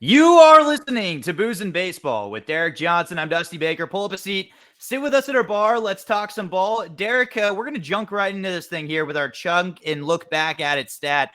You are listening to Booze and Baseball with Derek Johnson. I'm Dusty Baker. Pull up a seat. Sit with us at our bar. Let's talk some ball. Derek, we're going to jump right into this thing here with our chunk and look back at its stat.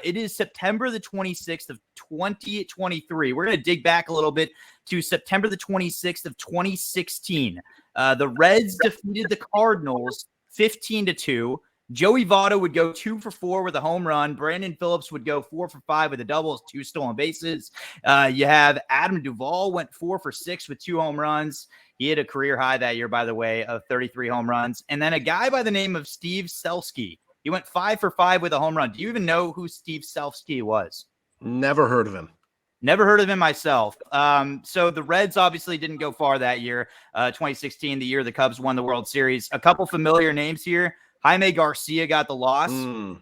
It is September the 26th of 2023. We're going to dig back a little bit to September the 26th of 2016. The Reds defeated the Cardinals 15-2. Joey Votto would go 2 for 4 with a home run. Brandon Phillips would go 4 for 5 with a double, 2 stolen bases. You have Adam Duvall went 4 for 6 with 2 home runs. He had a career high that year, by the way, of 33 home runs. And then a guy by the name of Steve Selski. He went 5 for 5 with a home run. Do you even know who Steve Selski was? Never heard of him. Never heard of him myself. So the Reds obviously didn't go far that year. 2016, the year the Cubs won the World Series. A couple familiar names here. Jaime Garcia got the loss.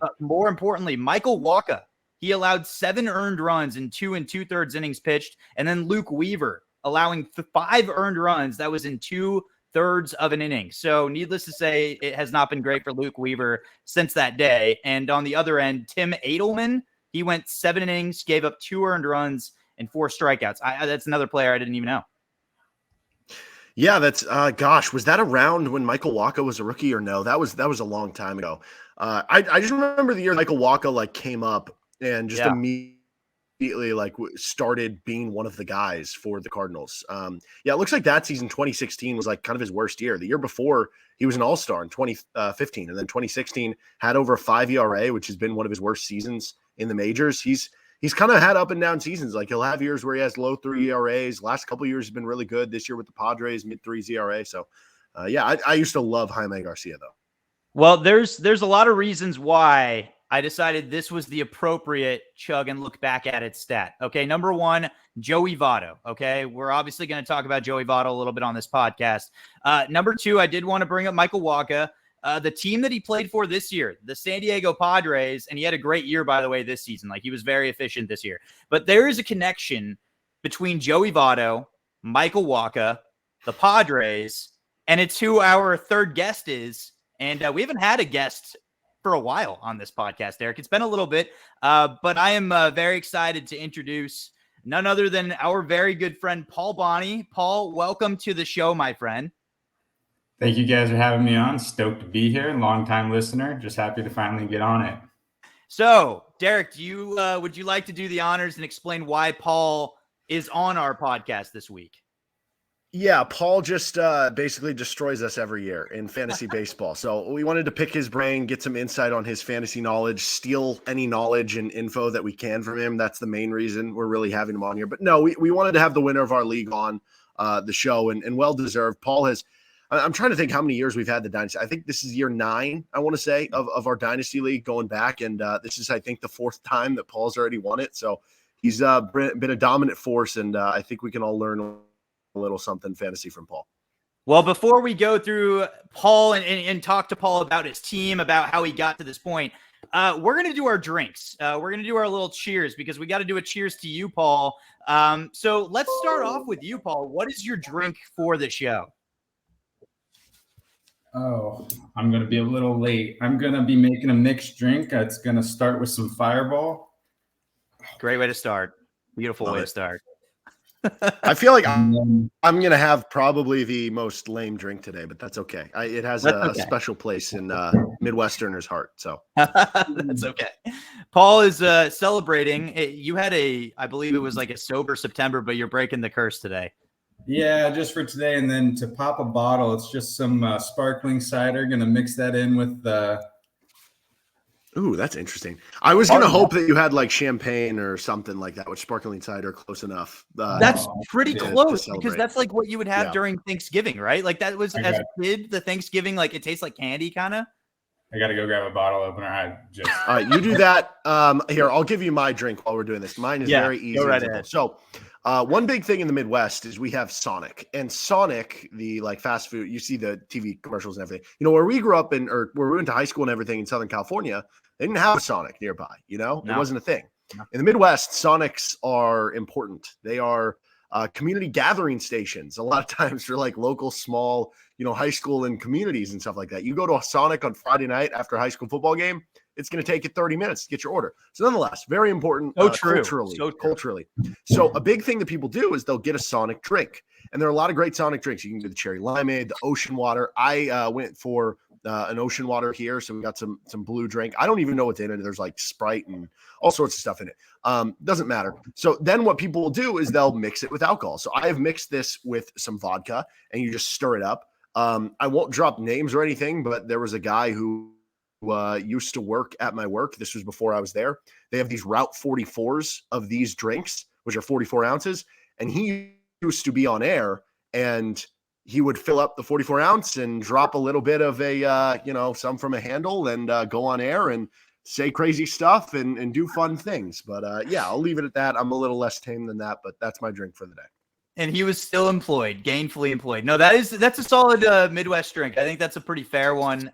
But more importantly, Michael Wacha. He allowed 7 earned runs in 2 2/3 innings pitched. And then Luke Weaver allowing 5 earned runs. That was in 2/3 of an inning. So needless to say, it has not been great for Luke Weaver since that day. And on the other end, Tim Adelman, he went 7 innings, gave up 2 earned runs and 4 strikeouts. That's another player I didn't even know. Yeah, that's was that around when Michael Wacha was a rookie or no? That was a long time ago. I just remember the year Michael Wacha came up and just immediately started being one of the guys for the Cardinals. It looks like that season 2016 was kind of his worst year. The year before he was an all-star in 2015, and then 2016 had over a 5 ERA, which has been one of his worst seasons in the majors. He's kind of had up and down seasons. He'll have years where he has low 3 ERAs. Last couple of years has been really good. This year with the Padres, mid-3s ERA. So, I used to love Jaime Garcia, though. Well, there's a lot of reasons why I decided this was the appropriate chug and look back at its stat. Okay, number one, Joey Votto. Okay, we're obviously going to talk about Joey Votto a little bit on this podcast. Number two, I did want to bring up Michael Wacha. The team that he played for this year, the San Diego Padres, and he had a great year, by the way, this season. He was very efficient this year. But there is a connection between Joey Votto, Michael Wacha, the Padres, and it's who our third guest is. And we haven't had a guest for a while on this podcast, Derek. It's been a little bit, but I am very excited to introduce none other than our very good friend, Paul Banyi. Paul, welcome to the show, my friend. Thank you guys for having me on. Stoked to be here. Long-time listener. Just happy to finally get on it. So, Derek, would you like to do the honors and explain why Paul is on our podcast this week? Yeah, Paul just basically destroys us every year in fantasy baseball. So we wanted to pick his brain, get some insight on his fantasy knowledge, steal any knowledge and info that we can from him. That's the main reason we're really having him on here. But no, we wanted to have the winner of our league on the show, and well-deserved. Paul has – I'm trying to think how many years we've had the Dynasty. I think this is year 9, I want to say, of our Dynasty League going back. And this is, I think, the 4th time that Paul's already won it. So he's been a dominant force, and I think we can all learn a little something fantasy from Paul. Well, before we go through Paul and talk to Paul about his team, about how he got to this point, we're going to do our drinks. We're going to do our little cheers because we got to do a cheers to you, Paul. So let's start off with you, Paul. What is your drink for the show? Oh, I'm going to be a little late. I'm going to be making a mixed drink. It's going to start with some Fireball. Great way to start. Beautiful way to start. I feel like I'm going to have probably the most lame drink today, but that's okay. It has a special place in Midwesterner's heart. So that's okay. Paul is celebrating. You had I believe it was a sober September, but you're breaking the curse today. Yeah, just for today. And then to pop a bottle, it's just some sparkling cider. Going to mix that in with Ooh, that's interesting. I was going to hope that you had champagne or something like that with sparkling cider close enough. That's pretty close because that's what you would have during Thanksgiving, right? That was as a kid, the Thanksgiving, it tastes like candy kind of. I got to go grab a bottle opener. All right, you do that. Here, I'll give you my drink while we're doing this. Mine is very easy. Go right ahead. So one big thing in the Midwest is we have Sonic. And Sonic, the fast food, you see the TV commercials and everything. Where we grew up or where we went to high school and everything in Southern California, they didn't have a Sonic nearby. No. It wasn't a thing. No. In the Midwest, Sonics are important. They are community gathering stations a lot of times for local small high school and communities and stuff like that. You go to a Sonic on Friday night after a high school football game, It's going to take you 30 minutes to get your order. So nonetheless, very important culturally. So a big thing that people do is they'll get a Sonic drink. And there are a lot of great Sonic drinks. You can do the cherry limeade, the ocean water. I went for an ocean water here. So we got some blue drink. I don't even know what's in it. There's like Sprite and all sorts of stuff in it. Doesn't matter. So then what people will do is they'll mix it with alcohol. So I have mixed this with some vodka and you just stir it up. I won't drop names or anything, but there was a guy who used to work at my work. This was before I was there. They have these Route 44s of these drinks, which are 44 ounces. And he used to be on air and he would fill up the 44 ounce and drop a little bit of some from a handle and go on air and say crazy stuff and do fun things. But I'll leave it at that. I'm a little less tame than that, but that's my drink for the day. And he was still employed, gainfully employed. No, that's a solid Midwest drink. I think that's a pretty fair one.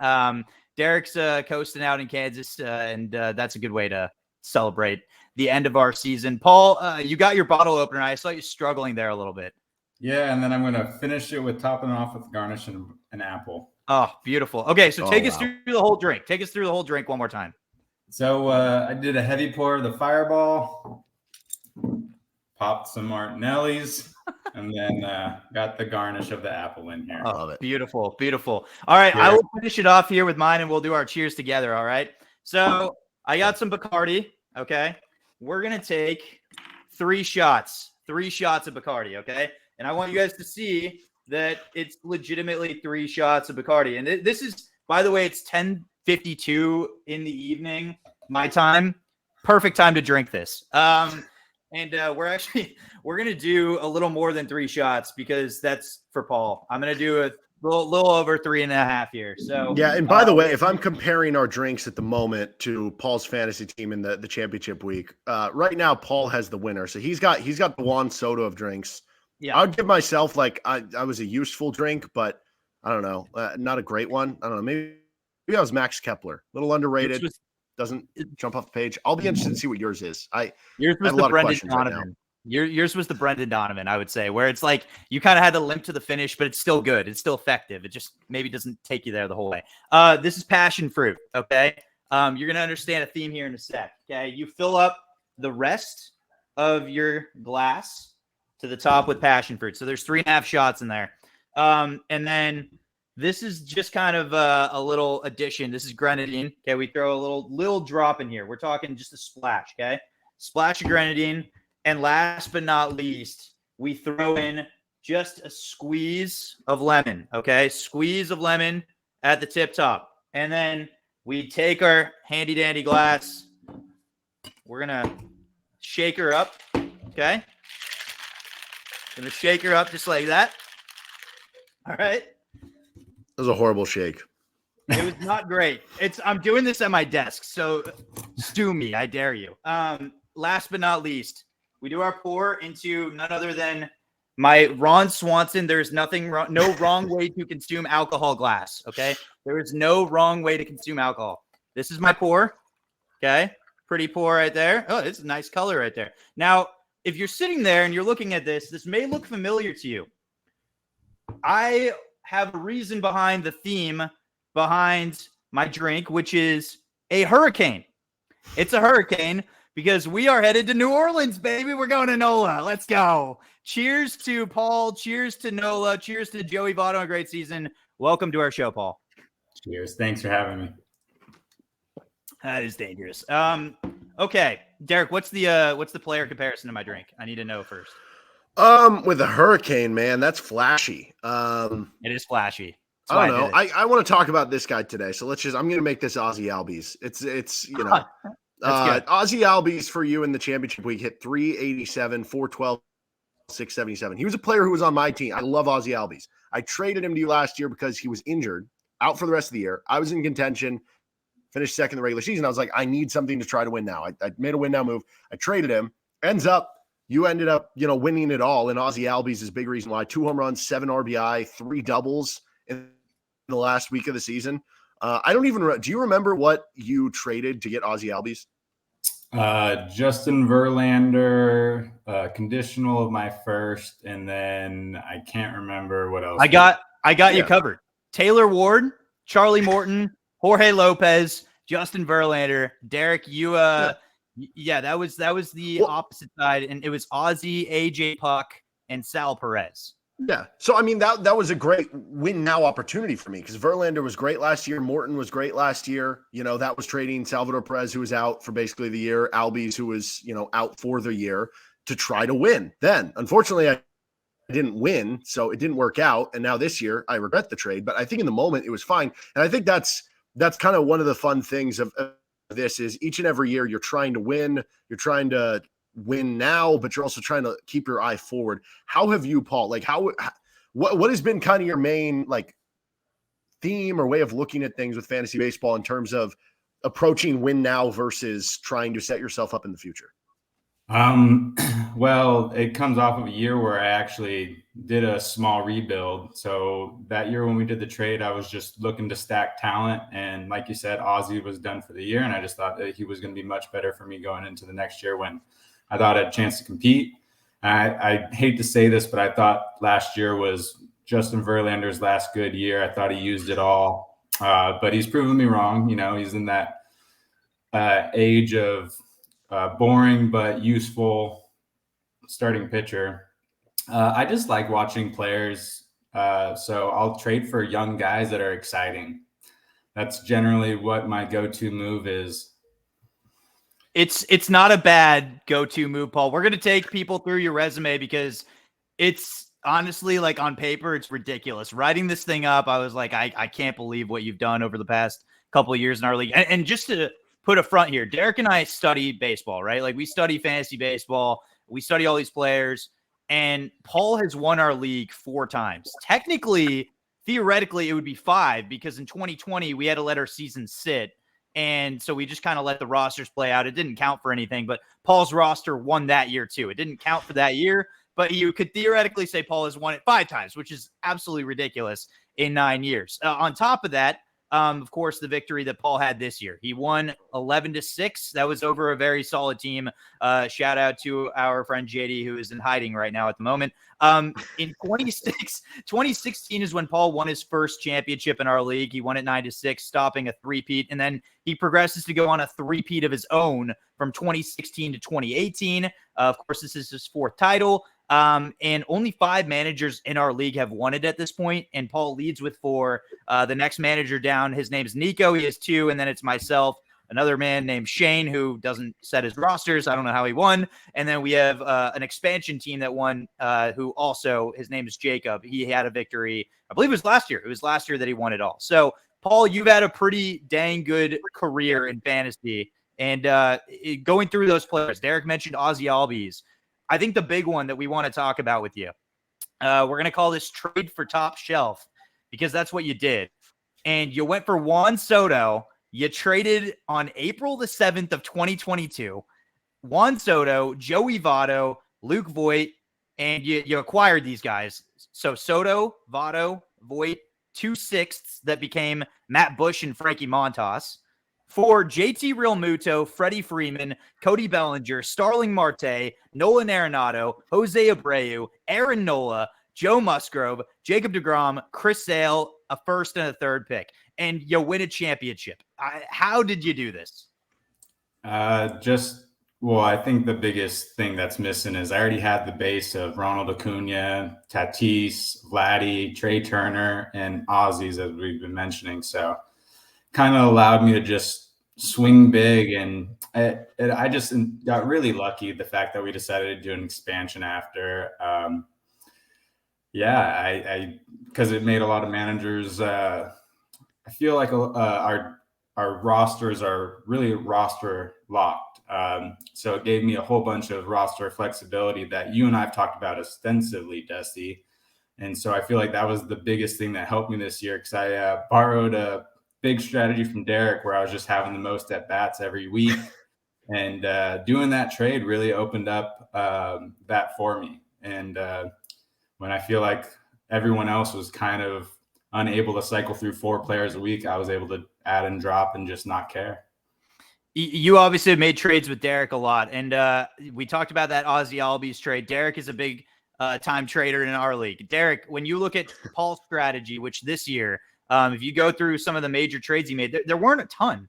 Derek's coasting out in Kansas, and that's a good way to celebrate the end of our season. Paul, you got your bottle opener. I saw you struggling there a little bit. Yeah, and then I'm going to finish it with topping it off with garnish and an apple. Oh, beautiful. Okay, so take us through the whole drink. Take us through the whole drink one more time. So I did a heavy pour of the Fireball, popped some Martinellis, and then got the garnish of the apple in here. Oh, beautiful, beautiful. All right, I will finish it off here with mine, and we'll do our cheers together, all right? So I got some Bacardi, okay? We're going to take 3 shots of Bacardi, okay? And I want you guys to see that it's legitimately 3 shots of Bacardi. And this is, by the way, it's 10:52 in the evening, my time. Perfect time to drink this. And we're going to do a little more than 3 shots because that's for Paul. I'm going to do a little over 3.5 here. So yeah. And by the way, if I'm comparing our drinks at the moment to Paul's fantasy team in the championship week, right now, Paul has the winner. So he's got the Juan Soto of drinks. Yeah. I'd give myself I was a useful drink, but I don't know, not a great one. I don't know. Maybe I was Max Kepler, a little underrated. Doesn't jump off the page. I'll be interested to see what yours is. Yours was the Brendan Donovan. Yours was the Brendan Donovan, I would say, where it's like you kind of had to limp to the finish, but it's still good. It's still effective. It just maybe doesn't take you there the whole way. This is passion fruit, okay? You're going to understand a theme here in a sec, okay? You fill up the rest of your glass to the top with passion fruit. So there's 3.5 shots in there. And then this is just kind of a little addition. This is grenadine. Okay, we throw a little drop in here. We're talking just a splash, okay? Splash of grenadine. And last but not least, we throw in just a squeeze of lemon, okay? Squeeze of lemon at the tip top. And then we take our handy-dandy glass. We're going to shake her up, okay? Going to shake her up just like that. All right. That was a horrible shake. It was not great. I'm doing this at my desk, so stew me. I dare you. Last but not least, we do our pour into none other than my Ron Swanson. There's no wrong way to consume alcohol glass, okay? There is no wrong way to consume alcohol. This is my pour, okay? Pretty pour right there. Oh, it's a nice color right there. Now, if you're sitting there and you're looking at this may look familiar to you. I have a reason behind the theme behind my drink, which is a hurricane. It's a hurricane because we are headed to New Orleans, baby. We're going to NOLA. Let's go. Cheers to Paul. Cheers to NOLA. Cheers to Joey Votto. A great season. Welcome to our show, Paul. Cheers. Thanks for having me. That is dangerous. Okay, Derek, what's the player comparison to my drink? I need to know first. With a hurricane, man, that's flashy. It is flashy. I don't know. I want to talk about this guy today. So I'm going to make this Ozzie Albies. It's Ozzie Albies for you in the championship week hit 387, 412, 677. He was a player who was on my team. I love Ozzie Albies. I traded him to you last year because he was injured, out for the rest of the year. I was in contention, finished second in the regular season. I was like, I need something to try to win now. I made a win now move. I traded him. You ended up, winning it all. And Ozzie Albies is a big reason why. 2 home runs, 7 RBI, 3 doubles in the last week of the season. Do you remember what you traded to get Ozzie Albies? Justin Verlander, conditional of my first, and then I can't remember what else. I got you covered. Taylor Ward, Charlie Morton, Jorge Lopez, Justin Verlander. Derek, yeah, that was the opposite side, and it was Ozzy, AJ Puck, and Sal Perez. Yeah. So, I mean, that was a great win now opportunity for me because Verlander was great last year. Morton was great last year. That was trading Salvador Perez, who was out for basically the year, Albies, who was, out for the year, to try to win. Then, unfortunately, I didn't win, so it didn't work out. And now this year, I regret the trade. But I think in the moment, it was fine. And I think that's kind of one of the fun things of this is each and every year you're trying to win. You're trying to win now, but you're also trying to keep your eye forward. How have you, Paul, like what has been kind of your main theme or way of looking at things with fantasy baseball in terms of approaching win now versus trying to set yourself up in the future? Well, it comes off of a year where I actually did a small rebuild. So that year when we did the trade, I was just looking to stack talent. And like you said, Ozzy was done for the year. And I just thought that he was going to be much better for me going into the next year when I thought I had a chance to compete. I hate to say this, but I thought last year was Justin Verlander's last good year. I thought he used it all, but he's proven me wrong. He's in that age of boring but useful starting pitcher. I just like watching players, so I'll trade for young guys that are exciting. That's generally what my go-to move is. It's not a bad go-to move, Paul. We're going to take people through your resume because it's honestly, like, on paper, it's ridiculous. Writing this thing up, I was like, I can't believe what you've done over the past couple of years in our league. And just to put a front here, Derek and I study baseball, right? Like, we study fantasy baseball. We study all these players. And Paul has won our league 4 times. Technically, theoretically, it would be 5 because in 2020, we had to let our season sit. And so we just kind of let the rosters play out. It didn't count for anything, but Paul's roster won that year too. It didn't count for that year, but you could theoretically say Paul has won it 5 times, which is absolutely ridiculous in 9 years. On top of that, of course, the victory that Paul had this year, he won 11-6. That was over a very solid team. Shout out to our friend JD, who is in hiding right now at the moment. In 2016 is when Paul won his first championship in our league. He won it 9-6, stopping a three-peat. And then he progresses to go on a three-peat of his own from 2016 to 2018. Of course, this is his 4th title. And only 5 managers in our league have won it at this point, and Paul leads with 4. The next manager down, his name's Nico. He has 2, and then it's myself, another man named Shane, who doesn't set his rosters. I don't know how he won. And then we have an expansion team that won, who also, his name is Jacob. He had a victory, I believe it was last year. It was last year that he won it all. So, Paul, you've had a pretty dang good career in fantasy. And going through those players, Derek mentioned Ozzy Albies. I think the big one that we want to talk about with you, we're going to call this trade for top shelf because that's what you did. And you went for Juan Soto. You traded on April the 7th of 2022. Juan Soto, Joey Votto, Luke Voit, and you acquired these guys. So Soto, Votto, Voit, 2 sixths that became Matt Bush and Frankie Montas. For JT Realmuto, Freddie Freeman, Cody Bellinger, Starling Marte, Nolan Arenado, Jose Abreu, Aaron Nola, Joe Musgrove, Jacob deGrom, Chris Sale, a 1st and a 3rd pick, and you win a championship. How did you do this? I think the biggest thing that's missing is I already had the base of Ronald Acuna, Tatis, Vladdy, Trey Turner, and Ozzy's, as we've been mentioning. So kind of allowed me to just swing big, and I just got really lucky the fact that we decided to do an expansion after. Because it made a lot of managers. I feel like our rosters are really roster locked. So it gave me a whole bunch of roster flexibility that you and I have talked about extensively, Dusty. And so I feel like that was the biggest thing that helped me this year because I borrowed a big strategy from Derek where I was just having the most at bats every week, and doing that trade really opened up that for me. And when I feel like everyone else was kind of unable to cycle through 4 players a week, I was able to add and drop and just not care. You obviously have made trades with Derek a lot, and we talked about that Ozzy Albies trade. Derek is a big time trader in our league. Derek, when you look at Paul's strategy, which this year, if you go through some of the major trades he made, there weren't a ton.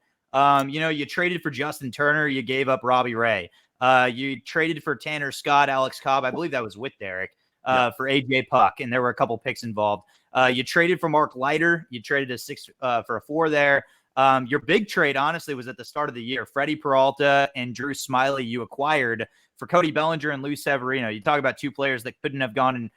You traded for Justin Turner. You gave up Robbie Ray. You traded for Tanner Scott, Alex Cobb. I believe that was with Derek. For AJ Puck, and there were a couple picks involved. You traded for Mark Leiter. You traded a 6 for a 4 there. Your big trade, honestly, was at the start of the year. Freddie Peralta and Drew Smiley you acquired for Cody Bellinger and Lou Severino. You talk about two players that couldn't have gone in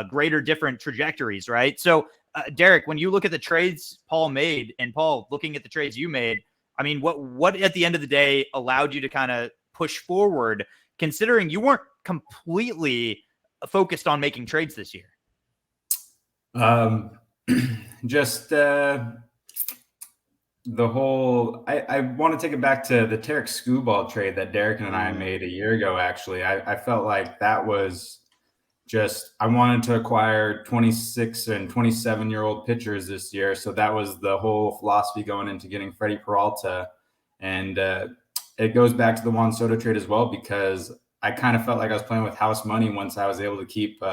greater different trajectories, right? So, Derek, when you look at the trades Paul made, and Paul, looking at the trades you made, I mean, what at the end of the day allowed you to kind of push forward, considering you weren't completely focused on making trades this year? Just the whole, I want to take it back to the Tarek Skubal trade that Derek and I made a year ago. Actually, I felt like that was just, I wanted to acquire 26 and 27-year-old pitchers this year. So that was the whole philosophy going into getting Freddie Peralta. And it goes back to the Juan Soto trade as well, because I kind of felt like I was playing with house money once I was able to keep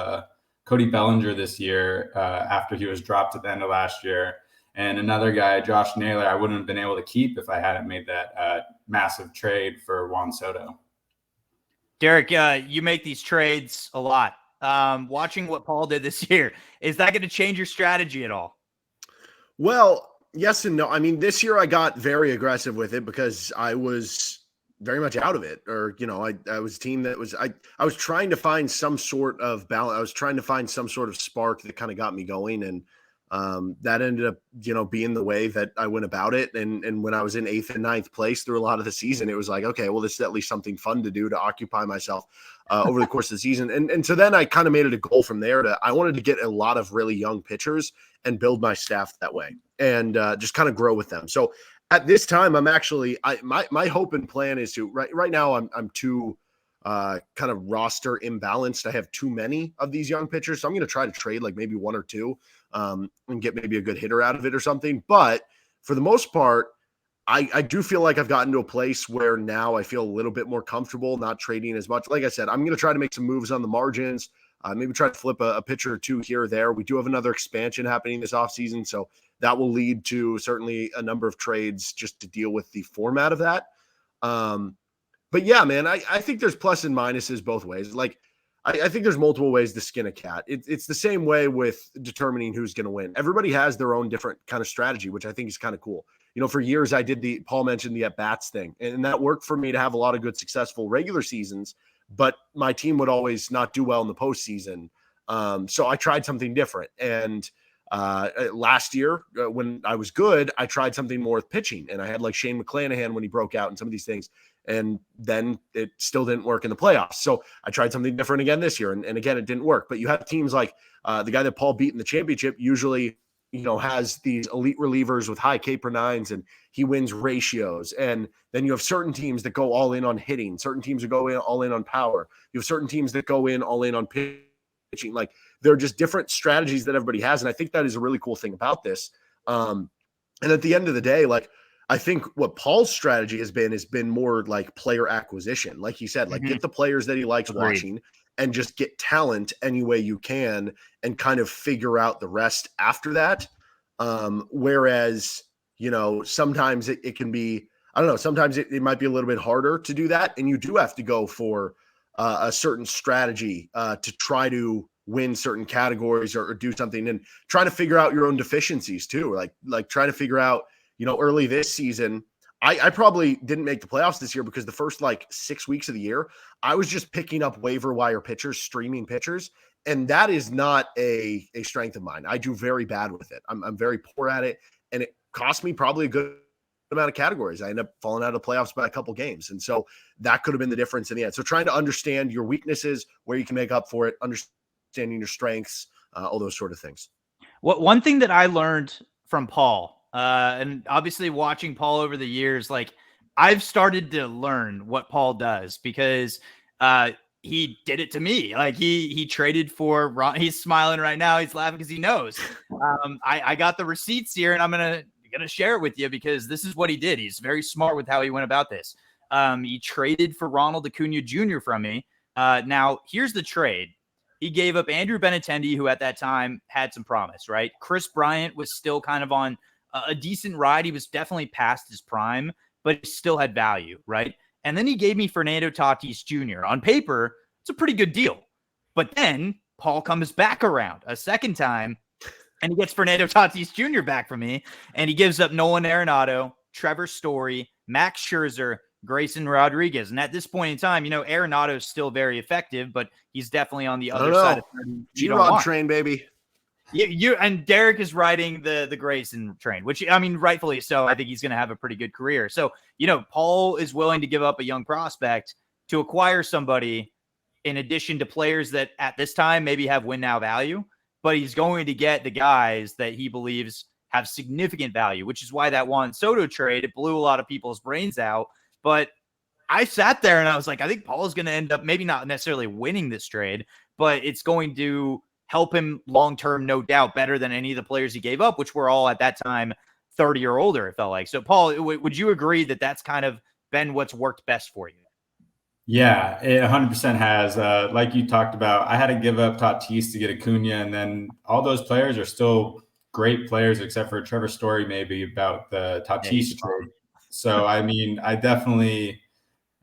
Cody Bellinger this year after he was dropped at the end of last year. And another guy, Josh Naylor, I wouldn't have been able to keep if I hadn't made that massive trade for Juan Soto. Derek, you make these trades a lot. Watching what Paul did this year, is that going to change your strategy at all? Well, yes and no. I mean, this year I got very aggressive with it because I was very much out of it, or, I was a team that was, I was trying to find some sort of balance. I was trying to find some sort of spark that kind of got me going. And that ended up, being the way that I went about it. And when I was in 8th and 9th place through a lot of the season, it was like, okay, well, this is at least something fun to do to occupy myself over the course of the season. And so then I kind of made it a goal from there I wanted to get a lot of really young pitchers and build my staff that way and just kind of grow with them. So at this time, I'm actually, my hope and plan is to right now I'm too kind of roster imbalanced. I have too many of these young pitchers. So I'm going to try to trade like maybe 1 or 2 and get maybe a good hitter out of it or something. But for the most part, I do feel like I've gotten to a place where now I feel a little bit more comfortable not trading as much. Like I said, I'm going to try to make some moves on the margins, maybe try to flip a pitcher or 2 here or there. We do have another expansion happening this offseason, so that will lead to certainly a number of trades just to deal with the format of that. But yeah, man, I think there's plus and minuses both ways. Like, I think there's multiple ways to skin a cat. It's the same way with determining who's going to win. Everybody has their own different kind of strategy, which I think is kind of cool. For years I did Paul mentioned the at-bats thing, and that worked for me to have a lot of good, successful regular seasons, but my team would always not do well in the postseason. So I tried something different. And last year when I was good, I tried something more with pitching, and I had like Shane McClanahan when he broke out and some of these things. And then it still didn't work in the playoffs. So I tried something different again this year. And again, it didn't work. But you have teams like the guy that Paul beat in the championship usually, has these elite relievers with high K/9s, and he wins ratios. And then you have certain teams that go all in on hitting. Certain teams that go all in on power. You have certain teams that go all in on pitching. Like, there are just different strategies that everybody has. And I think that is a really cool thing about this. And at the end of the day, like, I think what Paul's strategy has been more like player acquisition. Like he said, like get the players that he likes watching and just get talent any way you can and kind of figure out the rest after that. Whereas, sometimes it can be, I don't know, sometimes it might be a little bit harder to do that. And you do have to go for a certain strategy to try to win certain categories or do something, and try to figure out your own deficiencies too. Like try to figure out, early this season, I probably didn't make the playoffs this year because the first 6 weeks of the year, I was just picking up waiver wire pitchers, streaming pitchers. And that is not a strength of mine. I do very bad with it. I'm very poor at it. And it cost me probably a good amount of categories. I ended up falling out of the playoffs by a couple games. And so that could have been the difference in the end. So trying to understand your weaknesses, where you can make up for it, understanding your strengths, all those sort of things. One thing that I learned from Paul, and obviously watching Paul over the years, like, I've started to learn what Paul does because he did it to me. Like he traded for Ron. He's smiling right now. He's laughing because he knows. I got the receipts here, and I'm gonna share it with you because this is what he did. He's very smart with how he went about this. He traded for Ronald Acuna Jr. from me. Now here's the trade. He gave up Andrew Benintendi, who at that time had some promise, right? Chris Bryant was still kind of on a decent ride. He was definitely past his prime, but he still had value, right? And then he gave me Fernando Tatis Jr. On paper, it's a pretty good deal. But then Paul comes back around a second time, and he gets Fernando Tatis Jr. back from me, and he gives up Nolan Arenado, Trevor Story, Max Scherzer, Grayson Rodriguez. And at this point in time, Arenado is still very effective, but he's definitely on the other side of 30. G-Rod train, baby. You and Derek is riding the Grayson train, which, I mean, rightfully so. I think he's going to have a pretty good career. So, Paul is willing to give up a young prospect to acquire somebody in addition to players that at this time maybe have win now value, but he's going to get the guys that he believes have significant value, which is why that Juan Soto trade, it blew a lot of people's brains out. But I sat there and I was like, I think Paul is going to end up maybe not necessarily winning this trade, but it's going to help him long-term, no doubt, better than any of the players he gave up, which were all at that time 30 or older, it felt like. So, Paul, would you agree that that's kind of been what's worked best for you? Yeah, it 100% has. Like you talked about, I had to give up Tatis to get Acuna, and then all those players are still great players, except for Trevor Story, maybe, about the Tatis trade. So, I mean, I definitely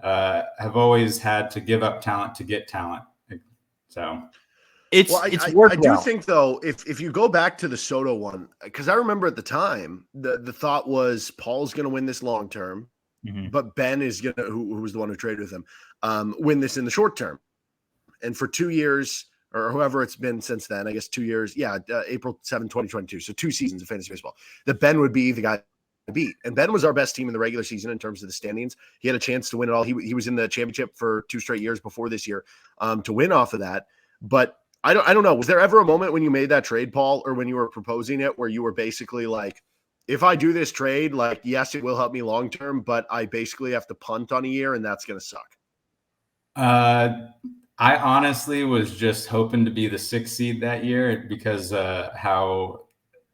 have always had to give up talent to get talent. So it's worked. I do think, though, if you go back to the Soto one, because I remember at the time, the thought was Paul's going to win this long term. Mm-hmm. But Ben is going to, who was the one who traded with him, win this in the short term. And for 2 years, or whoever it's been since then, I guess 2 years, April 7, 2022. So 2 seasons of fantasy baseball, that Ben would be the guy to beat. And Ben was our best team in the regular season in terms of the standings. He had a chance to win it all. He was in the championship for 2 straight years before this year to win off of that. But I don't know. Was there ever a moment when you made that trade, Paul, or when you were proposing it, where you were basically like, if I do this trade, like, yes, it will help me long-term, but I basically have to punt on a year and that's going to suck? I honestly was just hoping to be the 6th seed that year because how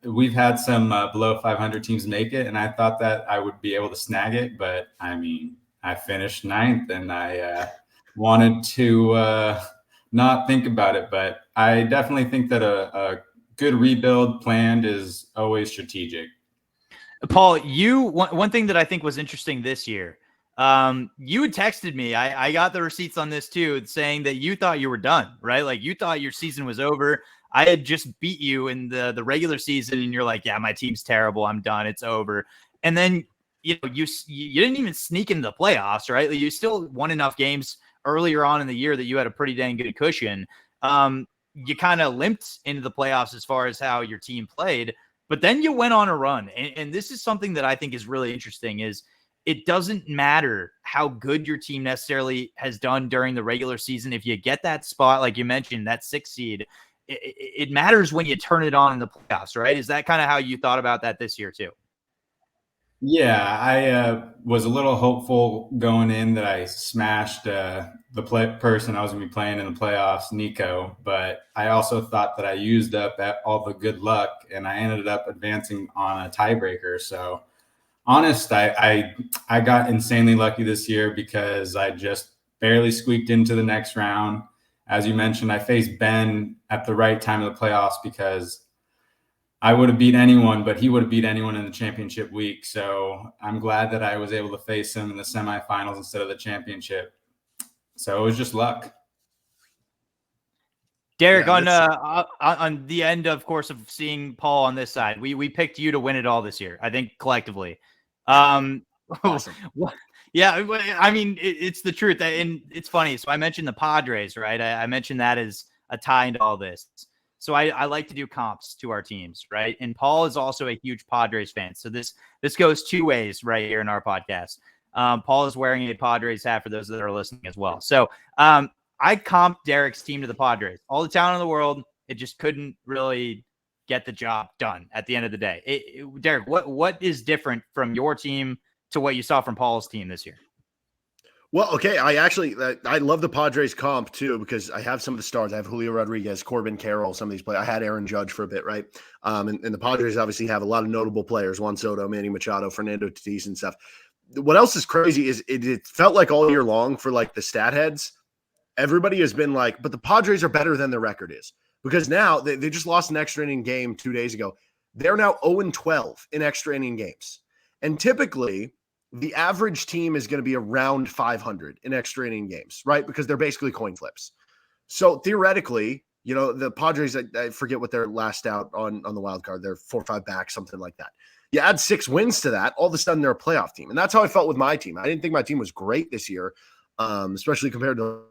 we've had some below 500 teams make it. And I thought that I would be able to snag it, but I mean, I finished 9th and I wanted to not think about it, but I definitely think that a good rebuild planned is always strategic. Paul, one thing that I think was interesting this year, you had texted me. I got the receipts on this too, saying that you thought you were done, right? Like you thought your season was over. I had just beat you in the regular season, and you're like, "Yeah, my team's terrible. I'm done. It's over." And then you didn't even sneak into the playoffs, right? Like, you still won enough games earlier on in the year that you had a pretty dang good cushion. You kind of limped into the playoffs as far as how your team played. But then you went on a run. And this is something that I think is really interesting is it doesn't matter how good your team necessarily has done during the regular season. If you get that spot, like you mentioned, that 6th seed, it matters when you turn it on in the playoffs, right? Is that kind of how you thought about that this year too? Yeah, I was a little hopeful going in that I smashed the person I was going to be playing in the playoffs, Nico. But I also thought that I used up all the good luck, and I ended up advancing on a tiebreaker. So, honest, I got insanely lucky this year because I just barely squeaked into the next round. As you mentioned, I faced Ben at the right time of the playoffs because I would have beat anyone, but he would have beat anyone in the championship week. So I'm glad that I was able to face him in the semifinals instead of the championship. So it was just luck. Derek, on the end, of course, of seeing Paul on this side, we picked you to win it all this year, I think, collectively. Awesome. Yeah, I mean, it's the truth. And it's funny. So I mentioned the Padres, right? I mentioned that as a tie into all this. So I like to do comps to our teams, right? And Paul is also a huge Padres fan. So this goes 2 ways right here in our podcast. Paul is wearing a Padres hat for those that are listening as well. So I comped Derek's team to the Padres. All the talent in the world, it just couldn't really get the job done at the end of the day. Derek, what is different from your team to what you saw from Paul's team this year? Well, okay. I love the Padres comp too, because I have some of the stars. I have Julio Rodriguez, Corbin Carroll, some of these players. I had Aaron Judge for a bit, right? And the Padres obviously have a lot of notable players: Juan Soto, Manny Machado, Fernando Tatis, and stuff. What else is crazy is it felt like all year long for like the stat heads, everybody has been like, but the Padres are better than their record is, because now they just lost an extra inning game 2 days ago. They're now 0-12 in extra inning games. And typically, the average team is going to be around 500 in extra inning games, right? Because they're basically coin flips. So theoretically, the Padres, I forget what their last out on the wild card. They're 4 or 5 back, something like that. You add 6 wins to that, all of a sudden they're a playoff team. And that's how I felt with my team. I didn't think my team was great this year, especially compared to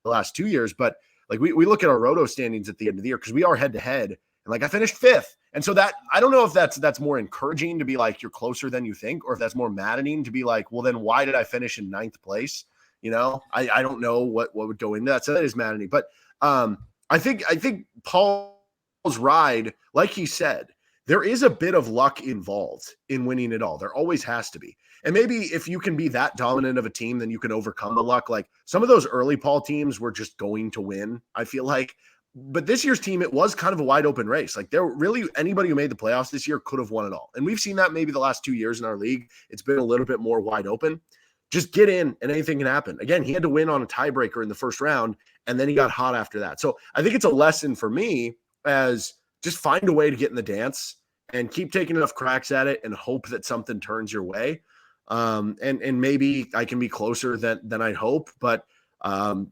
the last 2 years. But like we look at our roto standings at the end of the year because we are head to head. And like I finished 5th. And so that I don't know if that's more encouraging to be like you're closer than you think, or if that's more maddening to be like, well, then why did I finish in 9th place? I don't know what would go into that. So that is maddening. But I think Paul's ride, like he said, there is a bit of luck involved in winning it all. There always has to be. And maybe if you can be that dominant of a team, then you can overcome the luck. Like some of those early Paul teams were just going to win, I feel like. But this year's team, it was kind of a wide open race. Like there really anybody who made the playoffs this year could have won it all. And we've seen that maybe the last 2 years in our league. It's been a little bit more wide open. Just get in and anything can happen. Again, he had to win on a tiebreaker in the first round, and then he got hot after that. So I think it's a lesson for me as just find a way to get in the dance and keep taking enough cracks at it and hope that something turns your way. And maybe I can be closer than I'd hope. But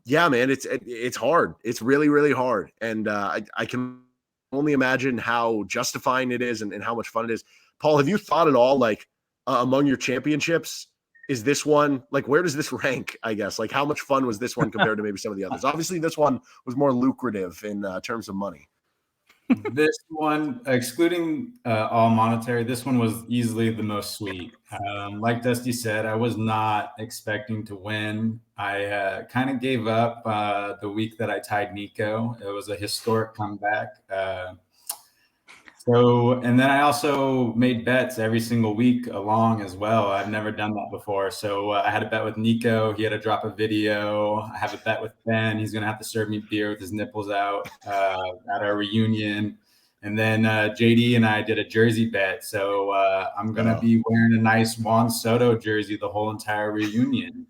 yeah, man, it's hard. It's really, really hard. And I can only imagine how justifying it is and how much fun it is. Paul, have you thought at all, like among your championships, is this one, like, where does this rank, I guess? Like, how much fun was this one compared to maybe some of the others? Obviously, this one was more lucrative in terms of money. This one, excluding all monetary, this one was easily the most sweet. Like Dusty said, I was not expecting to win. I kind of gave up the week that I tied Nico. It was a historic comeback. And then I also made bets every single week along as well. I've never done that before. So I had a bet with Nico. He had to drop a video. I have a bet with Ben. He's going to have to serve me beer with his nipples out at our reunion. And then JD and I did a jersey bet. So I'm going to be wearing a nice Juan Soto jersey the whole entire reunion.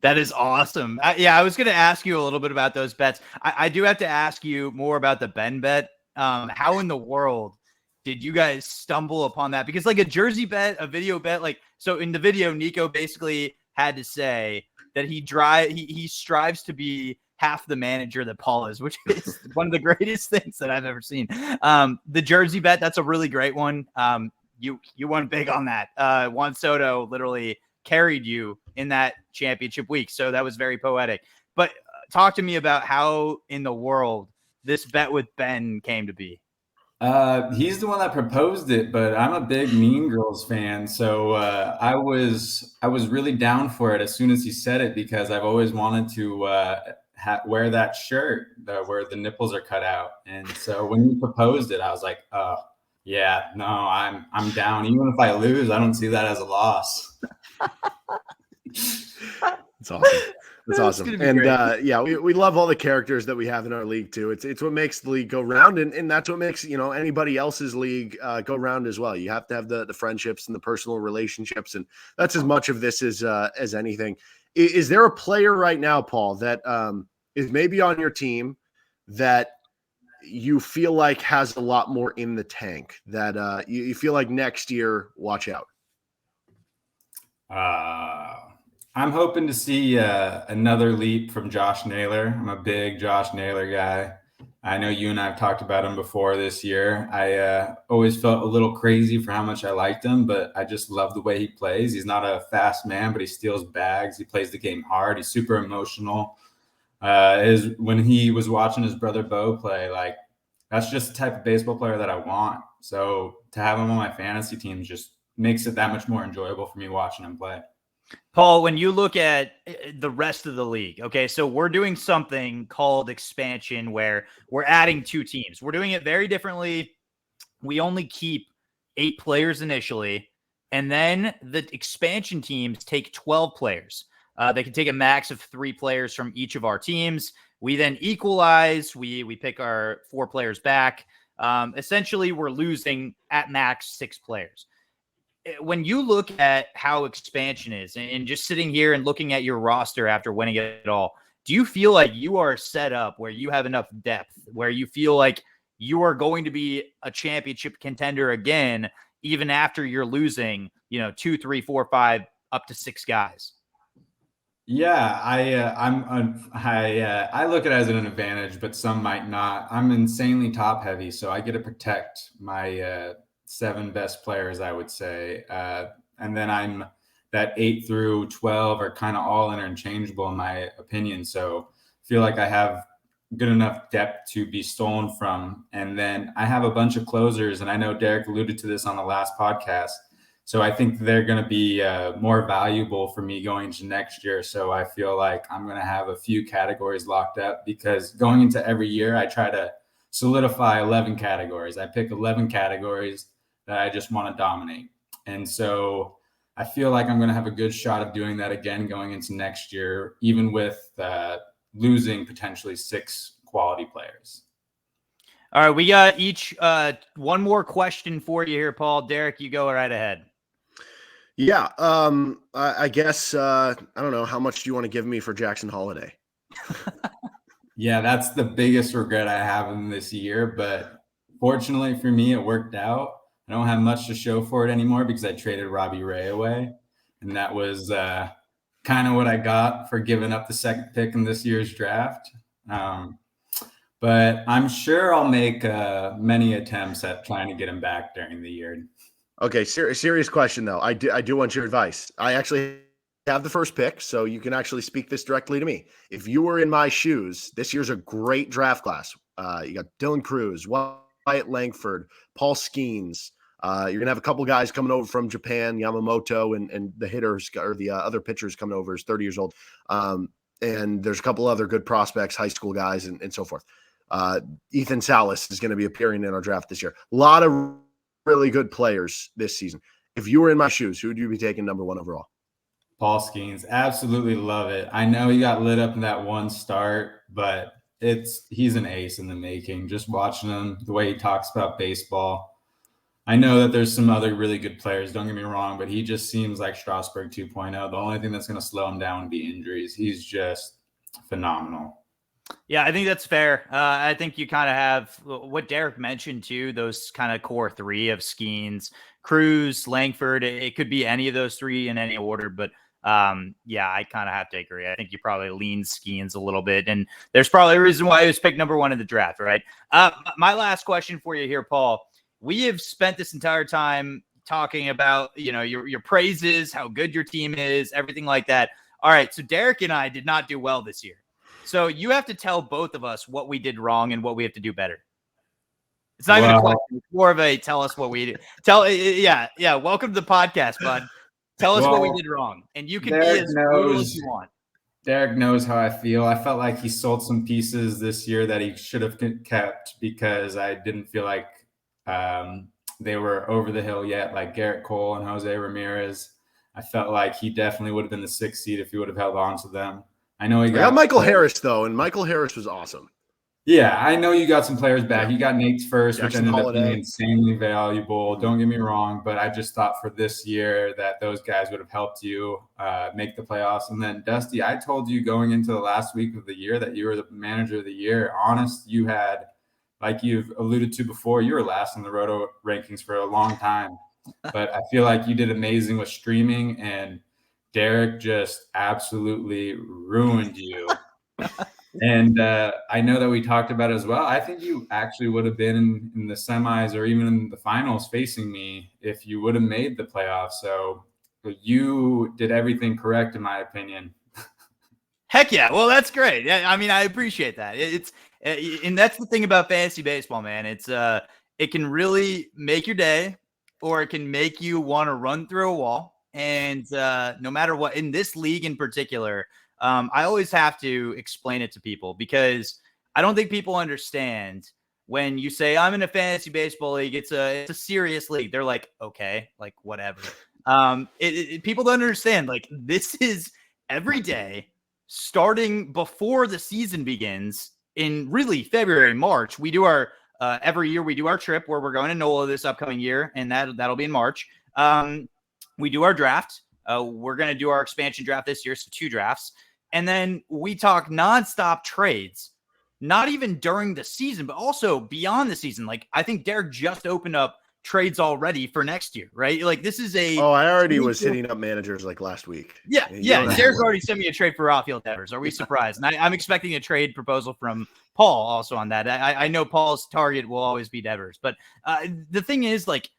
That is awesome. I was going to ask you a little bit about those bets. I do have to ask you more about the Ben bet. How in the world did you guys stumble upon that? Because like a jersey bet, a video bet, like, so in the video, Nico basically had to say that he strives to be half the manager that Paul is, which is one of the greatest things that I've ever seen. The jersey bet, that's a really great one. You won big on that. Juan Soto literally carried you in that championship week. So that was very poetic. But talk to me about how in the world this bet with Ben came to be. He's the one that proposed it, but I'm a big Mean Girls fan. So I was really down for it as soon as he said it, because I've always wanted to wear that shirt where the nipples are cut out. And so when he proposed it, I was like, oh yeah, no, I'm down. Even if I lose, I don't see that as a loss. It's awesome. That's awesome. And yeah, we love all the characters that we have in our league too. It's what makes the league go round, and that's what makes anybody else's league go round as well. You have to have the friendships and the personal relationships, and that's as much of this as anything. Is there a player right now, Paul, that is maybe on your team that you feel like has a lot more in the tank, that you feel like next year, watch out? I'm hoping to see another leap from Josh Naylor. I'm a big Josh Naylor guy. I know you and I have talked about him before this year. I always felt a little crazy for how much I liked him, but I just love the way he plays. He's not a fast man, but he steals bags. He plays the game hard. He's super emotional. When he was watching his brother Bo play, like, that's just the type of baseball player that I want. So to have him on my fantasy team just makes it that much more enjoyable for me watching him play. Paul, when you look at the rest of the league, okay, so we're doing something called expansion where we're adding 2 teams. We're doing it very differently. We only keep 8 players initially, and then the expansion teams take 12 players. They can take a max of 3 players from each of our teams. We then equalize. We pick our 4 players back. Essentially, we're losing at max 6 players. When you look at how expansion is and just sitting here and looking at your roster after winning it all, do you feel like you are set up where you have enough depth, where you feel like you are going to be a championship contender again, even after you're losing, 2, 3, 4, 5 up to 6 guys. Yeah, I look at it as an advantage, but some might not. I'm insanely top heavy, so I get to protect my 7 best players, I would say, and then I'm that 8 through 12 are kind of all interchangeable in my opinion. So I feel like I have good enough depth to be stolen from, and then I have a bunch of closers, and I know Derek alluded to this on the last podcast. So I think they're going to be more valuable for me going into next year. So I feel like I'm going to have a few categories locked up, because going into every year, I try to solidify 11 categories. I pick 11 categories that I just want to dominate. And so I feel like I'm going to have a good shot of doing that again going into next year, even with losing potentially 6 quality players. All right, we got each one more question for you here, Paul. Derek, you go right ahead. Yeah. I guess, I don't know. How much do you want to give me for Jackson Holiday? Yeah, that's the biggest regret I have in this year. But fortunately for me, it worked out. I don't have much to show for it anymore because I traded Robbie Ray away. And that was kind of what I got for giving up the 2nd pick in this year's draft. But I'm sure I'll make many attempts at trying to get him back during the year. Okay, serious question though. I do want your advice. I actually have the 1st pick, so you can actually speak this directly to me. If you were in my shoes, this year's a great draft class. You got Dylan Cruz, Wyatt Langford, Paul Skeens. You're gonna have a couple guys coming over from Japan, Yamamoto, and the hitters or the other pitchers coming over is 30 years old. And there's a couple other good prospects, high school guys, and so forth. Ethan Salas is going to be appearing in our draft this year. A lot of really good players this season. If you were in my shoes, who would you be taking number 1 overall? Paul Skeens, absolutely love it. I know he got lit up in that one start, but he's an ace in the making. Just watching him, the way he talks about baseball. I know that there's some other really good players, don't get me wrong, but he just seems like Strasburg 2.0. The only thing that's going to slow him down would be injuries. He's just phenomenal. Yeah, I think that's fair. I think you kind of have what Derek mentioned too, those kind of core 3 of Skeens, Cruz, Langford. It could be any of those 3 in any order, but yeah, I kind of have to agree. I think you probably lean Skeens a little bit, and there's probably a reason why he was picked number 1 in the draft, right? My last question for you here, Paul. We have spent this entire time talking about, your praises, how good your team is, everything like that. All right, so Derek and I did not do well this year. So you have to tell both of us what we did wrong and what we have to do better. It's not even a question. It's more of a tell us what we did. Yeah. Welcome to the podcast, bud. Tell us what we did wrong. And you can be as brutal as you want. Derek knows how I feel. I felt like he sold some pieces this year that he should have kept because I didn't feel like they were over the hill yet, like Garrett Cole and Jose Ramirez. I felt like he definitely would have been the 6th seed if he would have held on to them. I know he got Michael Harris though, and Michael Harris was awesome. Yeah, I know you got some players back. You got Nate's first, Jackson which ended Holiday. up being insanely valuable. Don't get me wrong, but I just thought for this year that those guys would have helped you make the playoffs. And then, Dusty, I told you going into the last week of the year that you were the manager of the year. Honest, you had, like you've alluded to before, you were last in the Roto rankings for a long time. But I feel like you did amazing with streaming, and Derek just absolutely ruined you. And I know that we talked about it as well. I think you actually would have been in the semis or even in the finals facing me if you would have made the playoffs. So you did everything correct, in my opinion. Heck yeah. Well, that's great. I mean, I appreciate that. And that's the thing about fantasy baseball, man. It can really make your day, or it can make you want to run through a wall. And no matter what, in this league in particular, I always have to explain it to people because I don't think people understand when you say I'm in a fantasy baseball league. It's a serious league. They're like, okay, like whatever. People don't understand. Like, this is every day, starting before the season begins in really February, March. We do our every year we do our trip where we're going to NOLA this upcoming year, and that'll be in March. We do our draft. We're going to do our expansion draft this year, so 2 drafts. And then we talk nonstop trades, not even during the season, but also beyond the season. Like, I think Derek just opened up trades already for next year, right? Like this is a Oh, I already was hitting up managers like last week. Yeah. You don't have to Derek worry. already sent me a trade for Rafael Devers. Are we surprised? And I'm expecting a trade proposal from Paul also on that. I know Paul's target will always be Devers, but the thing is, like,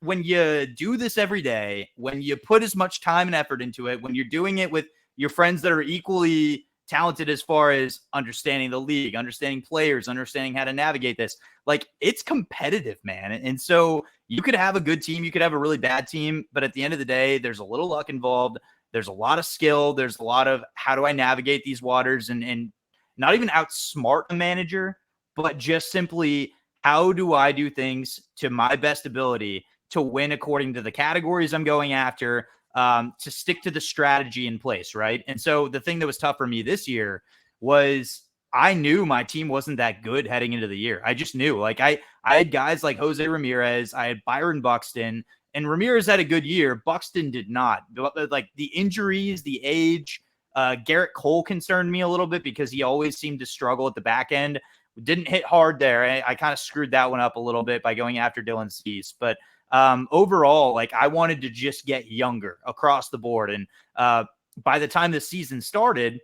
when you do this every day, when you put as much time and effort into it, when you're doing it with your friends that are equally talented as far as understanding the league, understanding players, understanding how to navigate this, like, it's competitive, man. And so you could have a good team, you could have a really bad team, but at the end of the day, there's a little luck involved. There's a lot of skill. There's a lot of how do I navigate these waters and not even outsmart a manager, but just simply how do I do things to my best ability to win according to the categories I'm going after, to stick to the strategy in place, right? And so the thing that was tough for me this year was I knew my team wasn't that good heading into the year. I just knew. Like I had guys like Jose Ramirez, I had Byron Buxton, and Ramirez had a good year. Buxton did not. Like the injuries, the age, Garrett Cole concerned me a little bit because he always seemed to struggle at the back end. Didn't hit hard there. I kind of screwed that one up a little bit by going after Dylan Cease. But overall, like I wanted to just get younger across the board. And by the time the season started,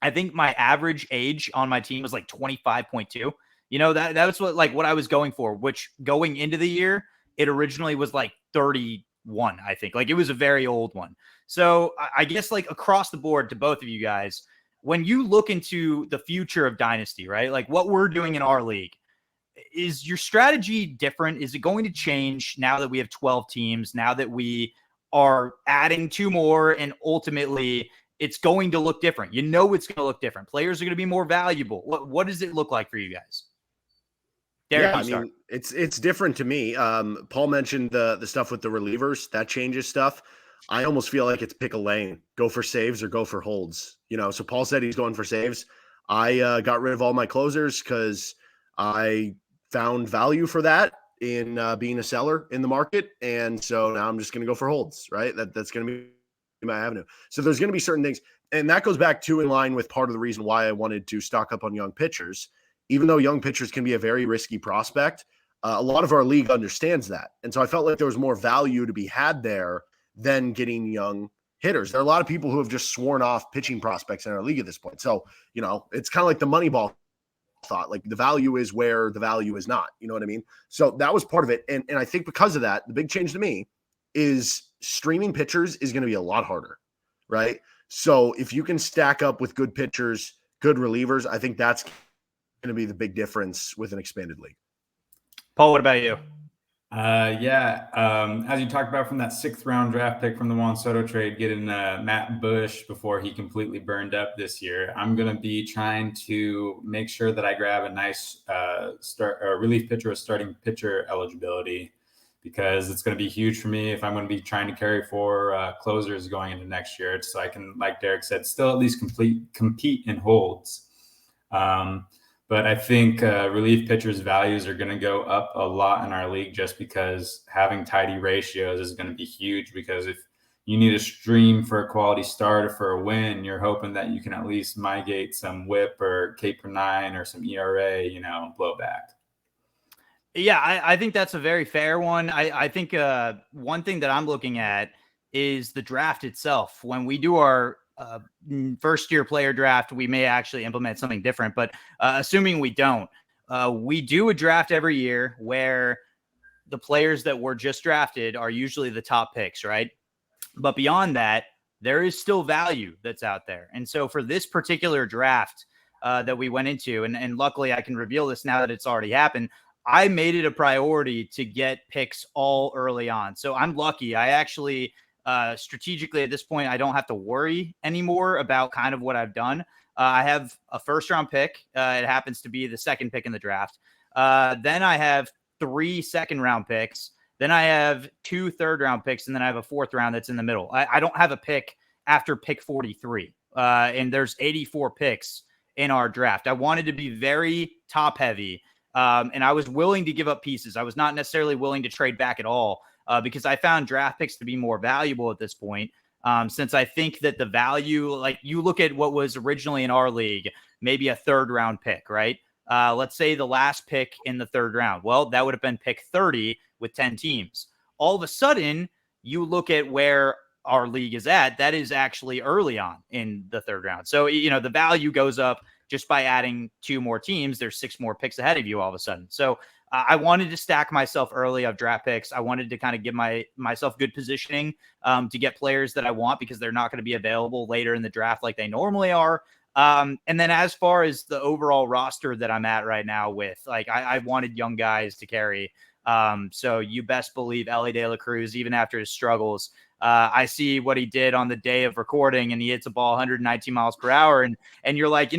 I think my average age on my team was like 25.2. You know, that was what I was going for, which going into the year, it originally was like 31, I think. Like it was a very old one. So I guess like across the board to both of you guys, when you look into the future of Dynasty, right? Like what we're doing in our league, is your strategy different? Is it going to change now that we have 12 teams, now that we are adding 2 more, and ultimately it's going to look different? You know, it's going to look different. Players are going to be more valuable. What does it look like for you guys? Derek, Yeah, I mean, it's different to me. Paul mentioned the stuff with the relievers, that changes stuff. I almost feel like it's pick a lane, go for saves or go for holds. You know, so Paul said he's going for saves. I got rid of all my closers because I found value for that in being a seller in the market, and so now I'm just going to go for holds. Right, that's going to be my avenue. So there's going to be certain things, and that goes back to in line with part of the reason why I wanted to stock up on young pitchers. Even though young pitchers can be a very risky prospect, a lot of our league understands that. And so I felt like there was more value to be had there than getting young hitters. There are a lot of people who have just sworn off pitching prospects in our league at this point. So, you know, it's kind of like the Moneyball thought, like the value is where the value is not. You know what I mean? So that was part of it. And I think because of that, the big change to me is streaming pitchers is going to be a lot harder, right? So if you can stack up with good pitchers, good relievers, I think that's going to be the big difference with an expanded league. Paul, what about you? As you talked about from that 6th round draft pick from the Juan Soto trade, getting Matt Bush before he completely burned up this year, I'm going to be trying to make sure that I grab a nice relief pitcher with starting pitcher eligibility, because it's going to be huge for me if I'm going to be trying to carry 4 closers going into next year, so I can, like Derek said, still at least compete in holds. But I think relief pitchers' values are going to go up a lot in our league, just because having tidy ratios is going to be huge. Because if you need a stream for a quality start or for a win, you're hoping that you can at least mitigate some whip or K per 9 or some ERA, blowback. Yeah, I think that's a very fair one. I think one thing that I'm looking at is the draft itself. When we do our first year player draft, we may actually implement something different, but assuming we don't, we do a draft every year where the players that were just drafted are usually the top picks, right? But beyond that, there is still value that's out there. And so for this particular draft that we went into, and luckily I can reveal this now that it's already happened, I made it a priority to get picks all early on. So I'm lucky. I actually strategically at this point, I don't have to worry anymore about kind of what I've done. I have a 1st round pick. It happens to be the 2nd pick in the draft. Then I have 3 2nd round picks. Then I have 2 3rd round picks. And then I have a 4th round that's in the middle. I don't have a pick after pick 43. And there's 84 picks in our draft. I wanted to be very top heavy. And I was willing to give up pieces. I was not necessarily willing to trade back at all. Because I found draft picks to be more valuable at this point, since I think that the value, like you look at what was originally in our league, maybe a 3rd round pick, right? let's say the last pick in the third round. Well, that would have been pick 30 with 10 teams. All of a sudden, you look at where our league is at, that is actually early on in the third round. So, the value goes up just by adding 2 more teams. There's 6 more picks ahead of you all of a sudden. So I wanted to stack myself early of draft picks. I wanted to kind of give myself good positioning to get players that I want, because they're not going to be available later in the draft like they normally are. And then as far as the overall roster that I'm at right now with, I wanted young guys to carry. So you best believe Ellie De La Cruz, even after his struggles, I see what he did on the day of recording, and he hits a ball 119 miles per hour. And you're like,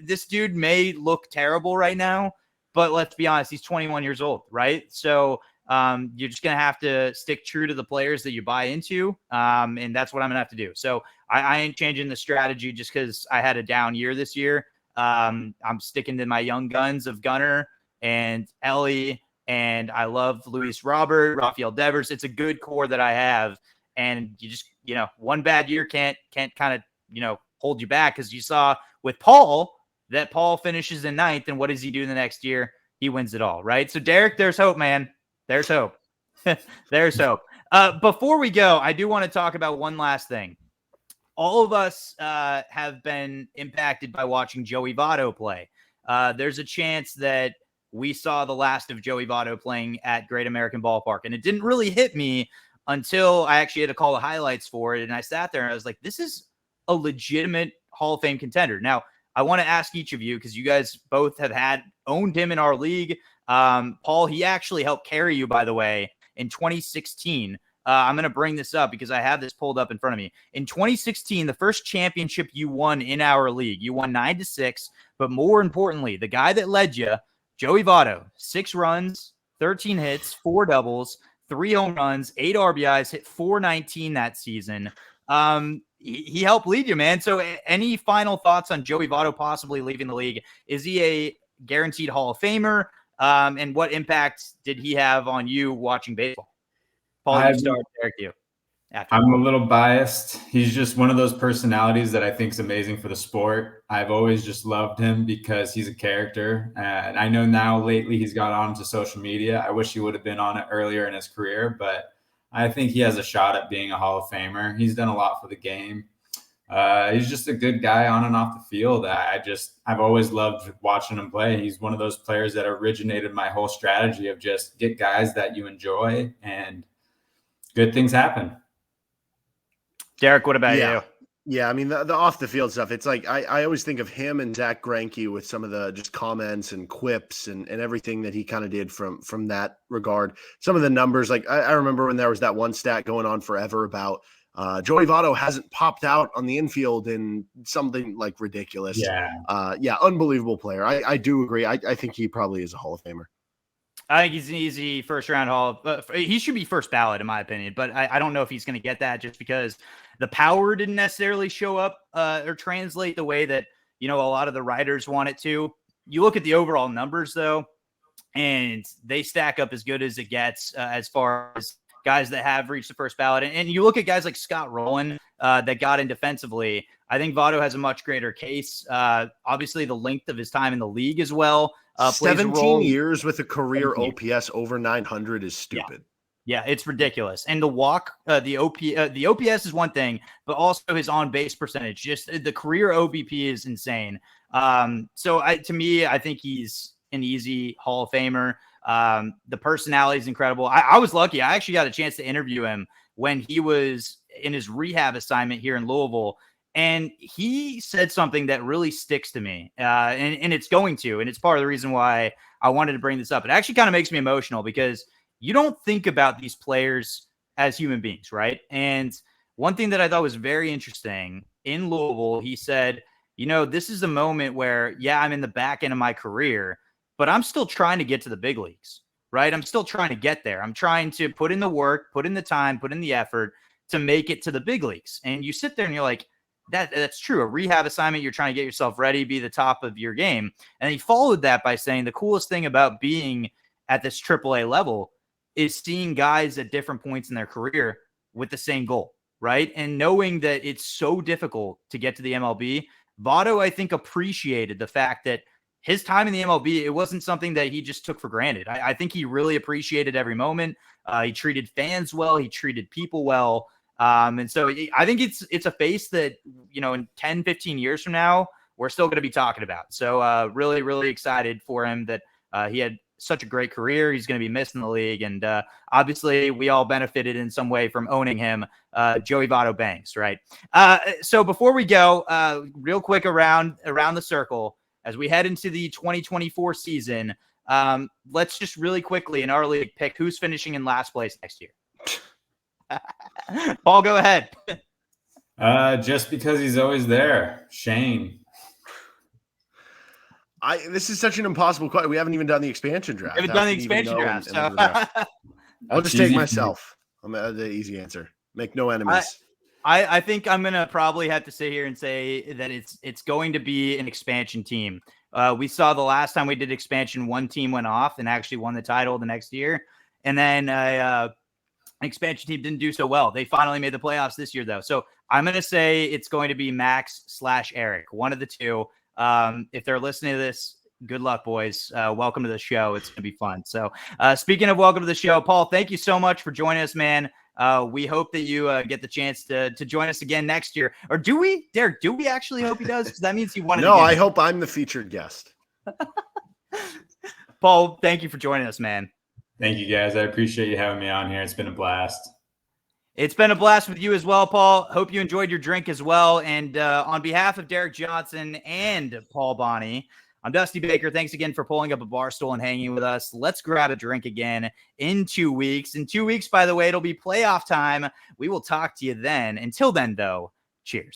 this dude may look terrible right now, but let's be honest, he's 21 years old, right? So you're just going to have to stick true to the players that you buy into. And that's what I'm going to have to do. So I ain't changing the strategy just because I had a down year this year. I'm sticking to my young guns of Gunnar and Ellie, and I love Luis Robert, Rafael Devers. It's a good core that I have. And you just, one bad year can't kind of, hold you back, because you saw with Paul that Paul finishes in 9th. And what does he do in the next year? He wins it all, right? So Derek, there's hope, man. There's hope. There's hope. Before we go, I do want to talk about one last thing. All of us have been impacted by watching Joey Votto play. There's a chance that we saw the last of Joey Votto playing at Great American Ballpark, and it didn't really hit me until I actually had to call the highlights for it. And I sat there and I was like, this is a legitimate Hall of Fame contender. Now, I want to ask each of you, because you guys both have owned him in our league. Paul, he actually helped carry you, by the way, in 2016. I'm going to bring this up because I have this pulled up in front of me. In 2016, the first championship you won in our league, you won 9-6. But more importantly, the guy that led you, Joey Votto, 6 runs, 13 hits, 4 doubles, 3 home runs, 8 RBIs, hit 419 that season. He helped lead you, man. So any final thoughts on Joey Votto possibly leaving the league? Is he a guaranteed Hall of Famer? And what impact did he have on you watching baseball? Paul, you start. Derek, you. I'm a little biased. He's just one of those personalities that I think is amazing for the sport. I've always just loved him because he's a character. And I know now lately he's got onto social media. I wish he would have been on it earlier in his career, but I think he has a shot at being a Hall of Famer. He's done a lot for the game. He's just a good guy on and off the field. I've always loved watching him play. He's one of those players that originated my whole strategy of just get guys that you enjoy and good things happen. Derek, what about you? Yeah, I mean, the off the field stuff, it's like I always think of him and Zach Greinke with some of the just comments and quips and everything that he kind of did from that regard. Some of the numbers, like I remember when there was that one stat going on forever about Joey Votto hasn't popped out on the infield in something like ridiculous. Yeah, unbelievable player. I do agree. I think he probably is a Hall of Famer. I think he's an easy first-round Hall. He should be first ballot, in my opinion, but I don't know if he's going to get that just because the power didn't necessarily show up or translate the way that, a lot of the writers want it to. You look at the overall numbers, though, and they stack up as good as it gets as far as guys that have reached the first ballot. And you look at guys like Scott Rowland that got in defensively. I think Votto has a much greater case. Obviously, the length of his time in the league as well. 17 years with a career OPS over 900 is stupid. Yeah, it's ridiculous. And the walk, the OPS is one thing, but also his on-base percentage. Just the career OBP is insane. So to me, I think he's an easy Hall of Famer. The personality is incredible. I was lucky. I actually got a chance to interview him when he was in his rehab assignment here in Louisville. And he said something that really sticks to me, and it's going to, and it's part of the reason why I wanted to bring this up. It actually kind of makes me emotional because you don't think about these players as human beings, right? And one thing that I thought was very interesting in Louisville, he said, this is a moment where, I'm in the back end of my career, but I'm still trying to get to the big leagues, right? I'm still trying to get there. I'm trying to put in the work, put in the time, put in the effort to make it to the big leagues. And you sit there and you're like, that's true. A rehab assignment, you're trying to get yourself ready, be the top of your game. And he followed that by saying the coolest thing about being at this AAA level is seeing guys at different points in their career with the same goal, right? And knowing that it's so difficult to get to the MLB, Votto, I think, appreciated the fact that his time in the MLB, it wasn't something that he just took for granted. I think he really appreciated every moment. He treated fans well. He treated people well. And so I think it's a face that, in 10, 15 years from now, we're still going to be talking about. So really, really excited for him that he had such a great career. He's going to be missed in the league. And obviously we all benefited in some way from owning him. Joey Votto bangs, right? So before we go, real quick around the circle, as we head into the 2024 season, let's just really quickly in our league pick who's finishing in last place next year. Paul, go ahead. Just because he's always there, Shane. This is such an impossible question. We haven't even done the expansion draft. We haven't done the expansion draft. So. I'll just take myself. I'm the easy answer. Make no enemies. I think I'm gonna probably have to sit here and say that it's going to be an expansion team. We saw the last time we did expansion, one team went off and actually won the title the next year, and then an expansion team didn't do so well. They finally made the playoffs this year, though. So I'm gonna say it's going to be Max/Eric, one of the two. If they're listening to this, good luck, boys. Welcome to the show. It's gonna be fun. So speaking of welcome to the show, Paul, thank you so much for joining us, man. We hope that you get the chance to join us again next year. Or do we, Derek? Do we actually hope he does? Because that means he wanted. No, I hope I'm the featured guest. Paul, thank you for joining us, man. Thank you, guys. I appreciate you having me on here. It's been a blast. It's been a blast with you as well, Paul. Hope you enjoyed your drink as well. And on behalf of Derek Johnson and Paul Banyi, I'm Dusty Baker. Thanks again for pulling up a bar stool and hanging with us. Let's grab a drink again in 2 weeks. In 2 weeks, by the way, it'll be playoff time. We will talk to you then. Until then, though, cheers.